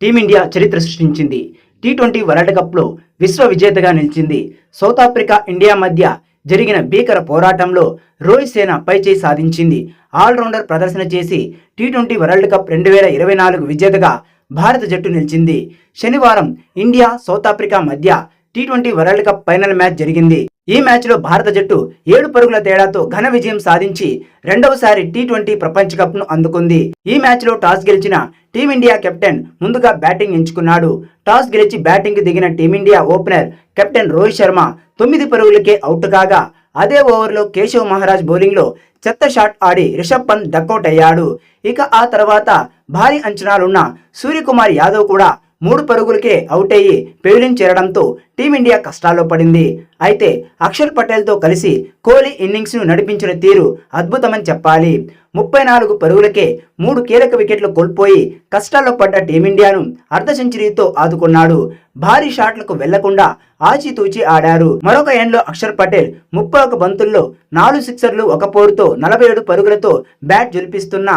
Team India చరిత్ర సృష్టించింది. T20 world కప్లో విశ్వ విజేతగా నిలిచింది. సౌత్ ఆఫ్రికా, ఇండియా మధ్య జరిగిన భీకర పోరాటంలో రోహిత్ సేన పైచేయి సాధించింది. ఆల్రౌండర్ ప్రదర్శన చేసి టీ20 వరల్డ్ కప్ 2024 విజేతగా భారత జట్టు నిలిచింది. శనివారం ఇండియా, సౌత్ ఆఫ్రికా మధ్య T20 world cup final match జరిగింది. ఈ మ్యాచ్లో భారత జట్టు 7 పరుగుల తేడాతో ఘన విజయం సాధించి రెండవసారి టీ20 ప్రపంచ కప్ను అందుకుంది. ఈ మ్యాచ్లో టాస్ గెలిచిన టీమిండియా కెప్టెన్ ముందుగా బ్యాటింగ్ ఎంచుకున్నాడు. టాస్ గెలిచి బ్యాటింగ్కి దిగిన team India opener captain Rohit Sharma 9 పరుగులకే అవుట్ కాగా, అదే ఓవర్లో కేశవ్ మహారాజ్ బౌలింగ్లో చెత్త షాట్ ఆడి రిషబ్ పంత్ డకౌట్ అయ్యాడు. ఇక ఆ తర్వాత భారీ అంచనాలున్న సూర్యకుమార్ యాదవ్ కూడా 3 పరుగులకే అవుట్ అయ్యి పెవిలియన్ చేరడంతో టీమిండియా కష్టాల్లో పడింది. అయితే అక్షర్ పటేల్తో కలిసి కోహ్లీ ఇన్నింగ్స్ను నడిపించిన తీరు అద్భుతమని చెప్పాలి. 34 పరుగులకే 3 కీలక వికెట్లు కోల్పోయి కష్టాల్లో పడ్డ టీమిండియాను అర్ధ సెంచరీతో ఆదుకున్నాడు. భారీ షాట్లకు వెళ్లకుండా ఆచితూచి ఆడారు. మరొక ఎండ్లో అక్షర్ పటేల్ 31 బంతుల్లో 4 సిక్సర్లు, 1 పోరుతో 47 పరుగులతో బ్యాట్ జొలిపిస్తున్న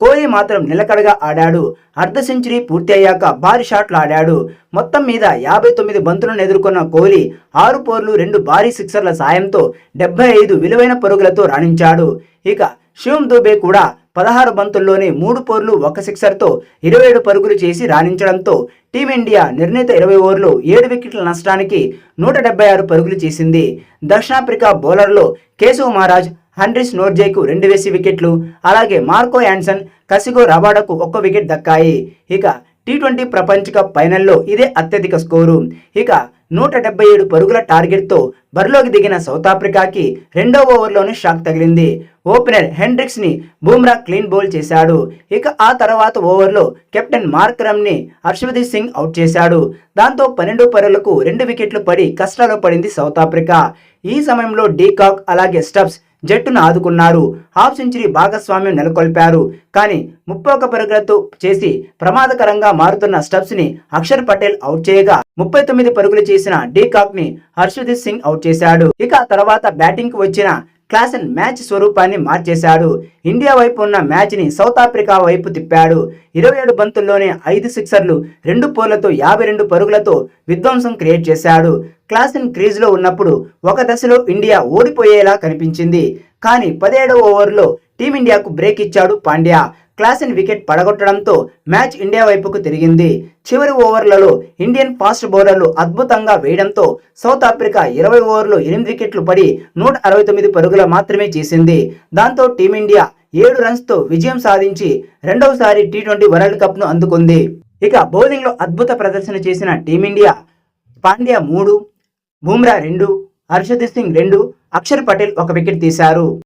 కోహ్లీ మాత్రం నిలకడగా ఆడాడు. అర్ధ సెంచరీ పూర్తి అయ్యాక భారీ షాట్లు ఆడాడు. మొత్తం మీద 59 బంతులను ఎదుర్కొన్న కోహ్లీ 6 పోర్లు, 2 భారీ సిక్సర్ల సాయంతో 75 విలువైన పరుగులతో రాణించాడు. ఇక శివం దూబే కూడా 16 బంతుల్లోనే 3 పోర్లు, 1 సిక్సర్తో 27 పరుగులు చేసి రాణించడంతో టీమిండియా నిర్ణీత 20 ఓవర్లు 7 వికెట్ల నష్టానికి 176 పరుగులు చేసింది. దక్షిణాఫ్రికా బౌలర్లో కేశవ్ మహారాజ్, హండ్రిస్ నోర్జేకు 2 వికెట్లు, అలాగే మార్కో యాన్సన్, కసిగో రబాడాకు 1 వికెట్ దక్కాయి. ఇక టీ20 ప్రపంచ కప్ ఫైనల్లో ఇదే అత్యధిక స్కోరు. ఇక 177 పరుగుల టార్గెట్తో బరిలోకి దిగిన సౌత్ ఆఫ్రికాకి రెండో ఓవర్లోనే షాక్ తగిలింది. ఓపెనర్ హెండ్రిక్స్ని బుమ్రా క్లీన్ బౌల్ చేశాడు. ఇక ఆ తర్వాత ఓవర్లో కెప్టెన్ మార్కరమ్ని హర్షదీప్ సింగ్ అవుట్ చేశాడు. దాంతో 12 పరుగులకు 2 వికెట్లు పడి కష్టాల్లో పడింది సౌత్ ఆఫ్రికా. ఈ సమయంలో డీకాక్, అలాగే స్టబ్స్ జట్టును ఆదుకున్నారు. హాఫ్ సెంచరీ భాగస్వామ్యం నెలకొల్పారు. కానీ 31 పరుగులతో చేసి ప్రమాదకరంగా మారుతున్న స్టబ్స్ని అక్షర్ పటేల్ అవుట్ చేయగా, 39 పరుగులు చేసిన డీకాక్ని హర్షదీప్ సింగ్ అవుట్ చేశాడు. ఇక తర్వాత బ్యాటింగ్కి వచ్చిన క్లాసెన్ మ్యాచ్ స్వరూపాన్ని మార్చేశాడు. ఇండియా వైపు ఉన్న మ్యాచ్ని సౌత్ ఆఫ్రికా వైపు తిప్పాడు. 27 బంతుల్లోనే 5 సిక్సర్లు, 2 పోర్లతో 52 పరుగులతో విధ్వంసం క్రియేట్ చేశాడు. క్లాసెన్ క్రీజ్లో ఉన్నప్పుడు ఒక దశలో ఇండియా ఓడిపోయేలా కనిపించింది. కానీ 17వ ఓవర్లో టీమిండియాకు బ్రేక్ ఇచ్చాడు పాండ్యా. క్లాసెన్ వికెట్ పడగొట్టడంతో మ్యాచ్ ఇండియా వైపుకు తిరిగింది. చివరి ఓవర్లలో ఇండియన్ ఫాస్ట్ బౌలర్లు అద్భుతంగా వేయడంతో సౌత్ ఆఫ్రికా 20 ఓవర్లు 8 వికెట్లు పడి 169 పరుగులు మాత్రమే చేసింది. దాంతో టీమిండియా 7 రన్స్తో విజయం సాధించి రెండవసారి టీ20 వరల్డ్ కప్ను అందుకుంది. ఇక బౌలింగ్లో అద్భుత ప్రదర్శన చేసిన టీమిండియా పాండ్యా 3, బుమ్రా 2, హర్షదీప్ సింగ్ 2, అక్షర్ పటేల్ 1 వికెట్ తీశారు.